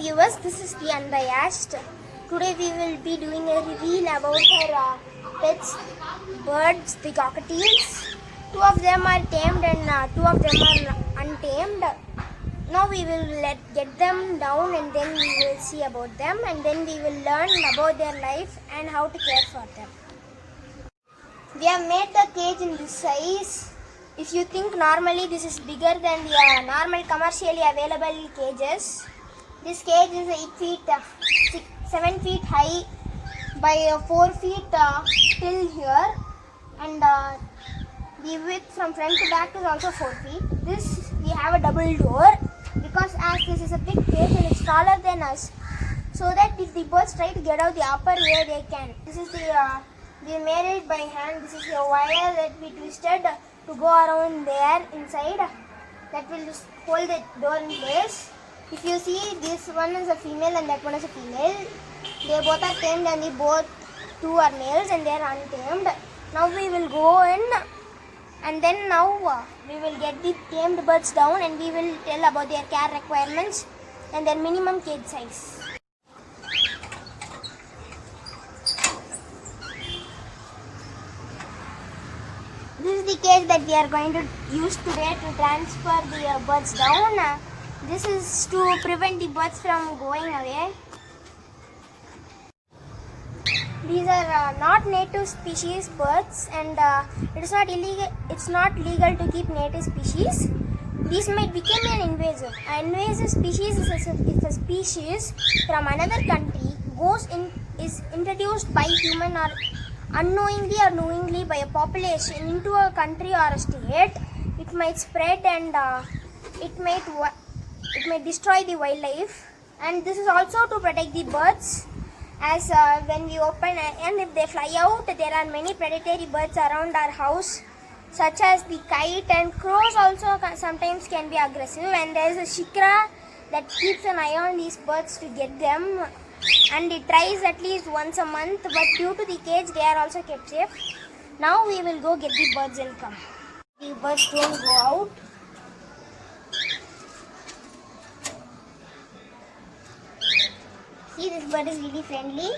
viewers, this is the Unbiased. Today we will be doing a reveal about our pets, birds, the cockatiels. Two of them are tamed and two of them are untamed. Now we will get them down and then we will see about them and then we will learn about their life and how to care for them. We have made the cage in this size. If you think normally this is bigger than the normal commercially available cages, this cage is 7 feet high by 4 feet till here, and the width from front to back is also 4 feet. This we have a double door because as this is a big cage and it's taller than us, so that if the birds try to get out the upper way they can. This is we made it by hand. This is the wire that we twisted to go around there inside. That will just hold the door in place. If you see, this one is a female and that one is a female. They both are tamed and two are males and they are untamed. Now we will go in and then now we will get the tamed birds down and we will tell about their care requirements and their minimum cage size. This is the cage that we are going to use today to transfer the birds down. This is to prevent the birds from going away. These are not native species birds, and it's not illegal. It's not legal to keep native species. These might become an invasive. An invasive species is a species from another country is introduced by human or unknowingly or knowingly by a population into a country or a state. It might spread and it might destroy the wildlife, and this is also to protect the birds, as when we open and if they fly out, there are many predatory birds around our house, such as the kite, and crows also sometimes can be aggressive, and there is a shikra that keeps an eye on these birds to get them, and it tries at least once a month, but due to the cage they are also kept safe. Now we will go get the birds and come. The birds don't go out. See, this bird is really friendly.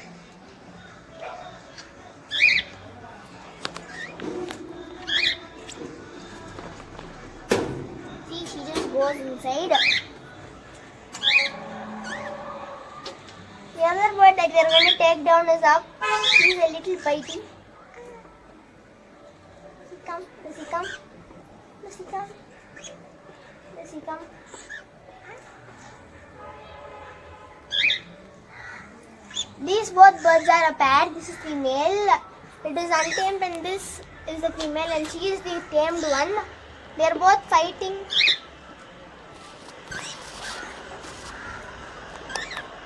See, she just goes inside. The other bird that we are going to take down is up. He is a little bitey. Does he come? Does he come? Does he come? These both birds are a pair. This is the male. It is untamed and this is the female and she is the tamed one. They are both fighting.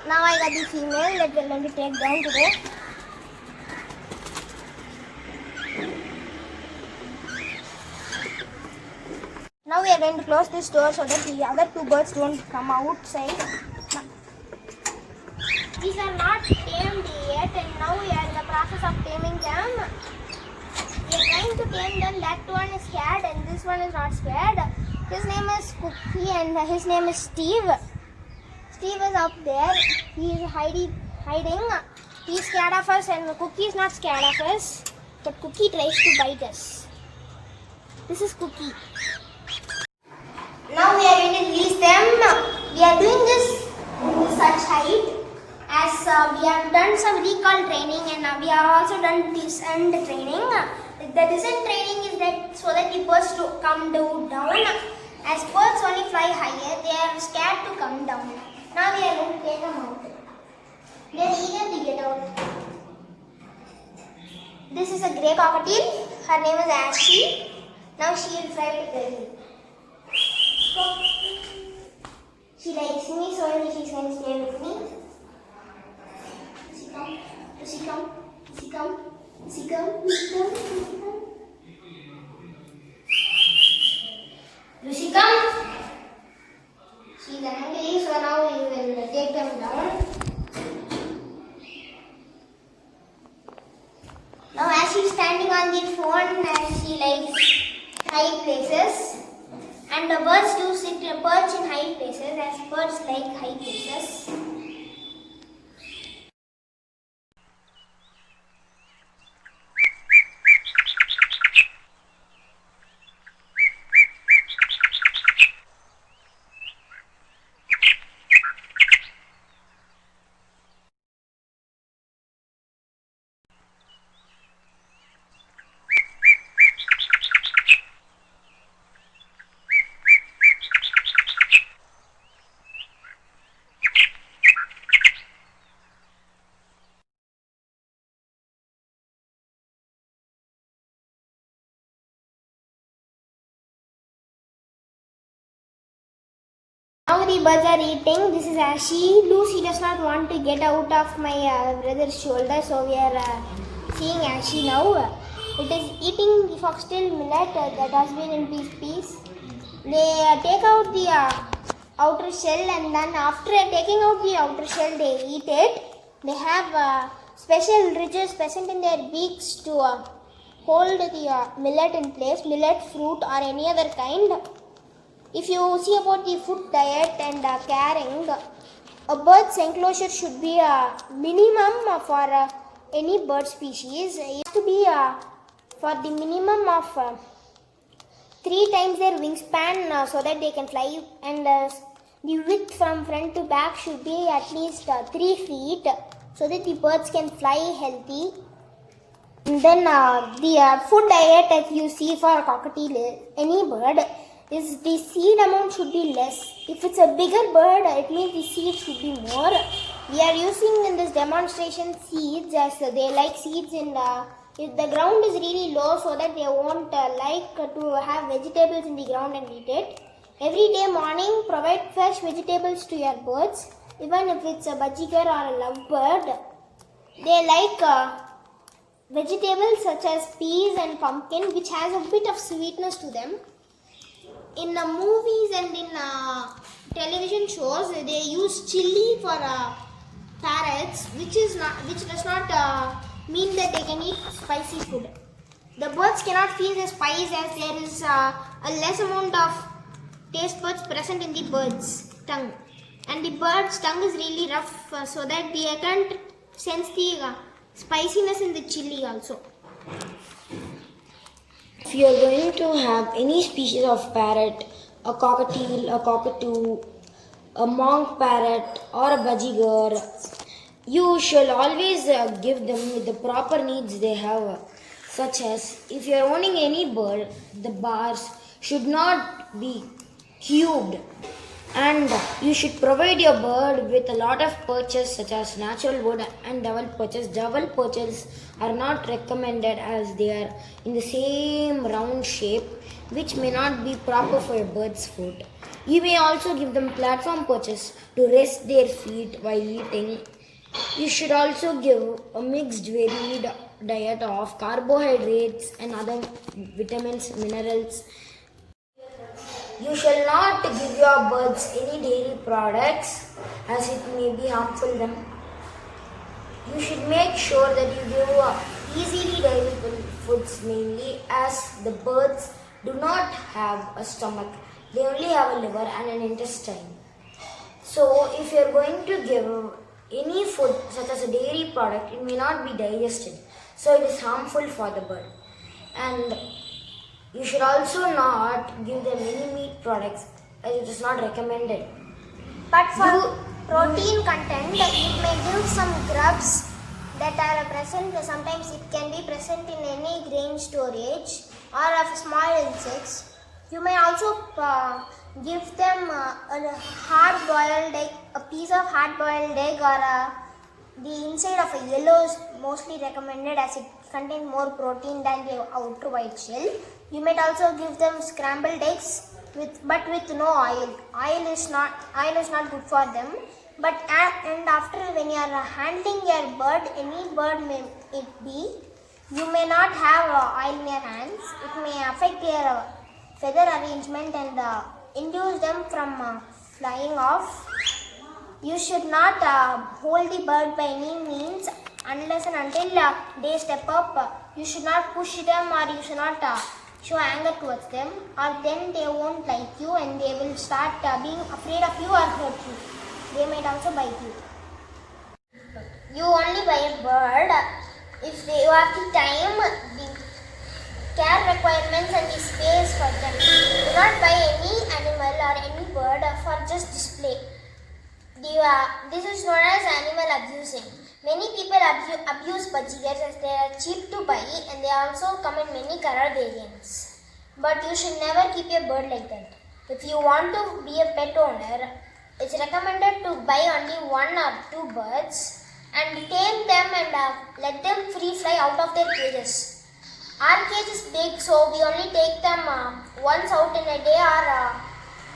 Now I got the female that we are going to take down today. Now we are going to close this door so that the other two birds don't come outside. These are not tamed yet, and now we are in the process of taming them. We are trying to tame them. That one is scared and this one is not scared. His name is Cookie and his name is Steve. Steve is up there. He is hiding. He is scared of us and Cookie is not scared of us. But Cookie tries to bite us. This is Cookie. Now we are going to release them. We are doing this in such height as we have done some recall training and we have also done descent training. The descent training is that so that the birds to come down. As birds only fly higher, they are scared to come down. Now we are going to take them out. They are eager to get out. This is a grey cockatiel. Her name is Ashley. Now she will try to tell you. She likes me, so she is going to stay with me. Does she come? Does she come? Does she come? Does she come? Does she come? Does she come? She is angry, so now we will take them down. Now as she is standing on the phone, she likes high places. And the birds do perch in high places as birds like high places. the birds are eating. This is Ashi. Lucy does not want to get out of my brother's shoulder, so we are seeing Ashi now. It is eating the foxtail millet that has been in piece. They take out the outer shell, and then after taking out the outer shell, they eat it. They have special ridges present in their beaks to hold the millet in place, millet, fruit or any other kind. If you see about the food diet and caring, a bird's enclosure should be a minimum for any bird species. It has to be for the minimum of 3 times their wingspan so that they can fly, and the width from front to back should be at least 3 feet so that the birds can fly healthy. And then the food diet that you see for a cockatiel, any bird, is the seed amount should be less. If it's a bigger bird, it means the seed should be more. We are using in this demonstration seeds, as they like seeds in if the ground is really low, so that they won't like to have vegetables in the ground and eat it. Every day morning, provide fresh vegetables to your birds. Even if it's a bajigar or a lovebird, they like vegetables such as peas and pumpkin, which has a bit of sweetness to them. In movies and in television shows, they use chili for parrots, which does not mean that they can eat spicy food. The birds cannot feel the spice, as there is a less amount of taste buds present in the bird's tongue, and the bird's tongue is really rough, so that they can't sense the spiciness in the chili also. If you are going to have any species of parrot, a cockatiel, a cockatoo, a monk parrot or a bajigar, you shall always give them the proper needs they have, such as if you are owning any bird, the bars should not be cubed, and you should provide your bird with a lot of perches such as natural wood and double perches. Double perches are not recommended as they are in the same round shape, which may not be proper for a bird's food. You may also give them platform perches to rest their feet while eating. You should also give a mixed varied diet of carbohydrates and other vitamins, minerals. You shall not give your birds any dairy products, as it may be harmful to them. You should make sure that you give easily digestible foods, mainly as the birds do not have a stomach. They only have a liver and an intestine. So if you are going to give any food such as a dairy product, it may not be digested. So it is harmful for the bird. And you should also not give them any meat products, as it is not recommended. But for protein content, it may give some grubs that are present. Sometimes it can be present in any grain storage or of small insects. You may also give them a hard-boiled egg, a piece of hard-boiled egg, or the inside of a yellow is mostly recommended, as it contains more protein than the outer white shell. You might also give them scrambled eggs, but with no oil. Oil is not good for them. But and after, when you are handling your bird, any bird may it be, you may not have oil in your hands. It may affect their feather arrangement and induce them from flying off. You should not hold the bird by any means unless and until they step up. You should not push them, or you should not show anger towards them, or then they won't like you and they will start being afraid of you or hurt you. They might also bite you. You only buy a bird if you have the time, the care requirements and the space for them. Do not buy any animal or any bird for just display. This is known as animal abusing. Many people abuse bajigars as they are cheap to buy, and they also come in many color variants. But you should never keep a bird like that. If you want to be a pet owner, it's recommended to buy only 1 or 2 birds and tame them and let them free fly out of their cages. Our cage is big, so we only take them once out in a day, or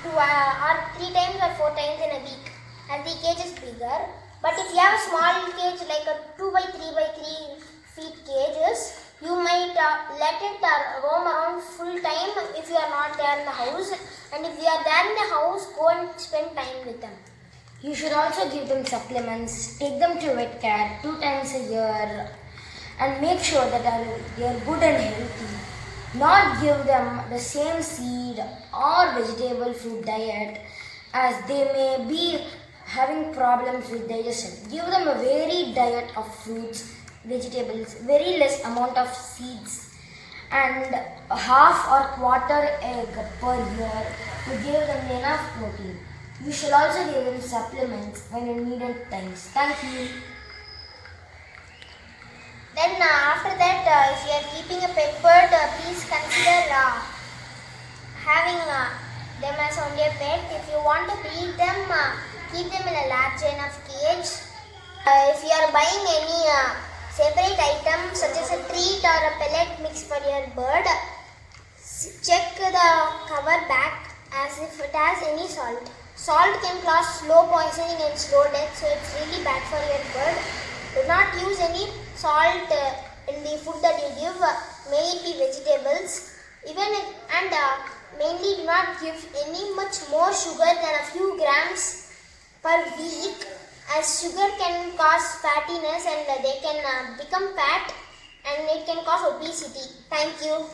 or 3 times or 4 times in a week as the cage is bigger. But if you have a small cage like a 2 by 3 by 3 feet cages, you might let it roam around full time if you are not there in the house. And if you are there in the house, go and spend time with them. You should also give them supplements, take them to vet care 2 times a year, and make sure that they are good and healthy. Not give them the same seed or vegetable food diet, as they may be having problems with digestion. Give them a varied diet of fruits, vegetables, very less amount of seeds, and a half or quarter egg per year to give them enough protein. You should also give them supplements when you need at times. Thank you. Then after that, if you are keeping a pet bird, please consider having them as only a pet. If you want to breed them, keep them in a large enough cage. If you are buying any separate item such as a treat or a pellet mix for your bird, check the cover back as if it has any salt. Salt can cause slow poisoning and slow death, so it's really bad for your bird. Do not use any salt in the food that you give, may it be vegetables. Mainly do not give any much more sugar than a few grams per week, as sugar can cause fattiness and they can become fat and it can cause obesity. Thank you.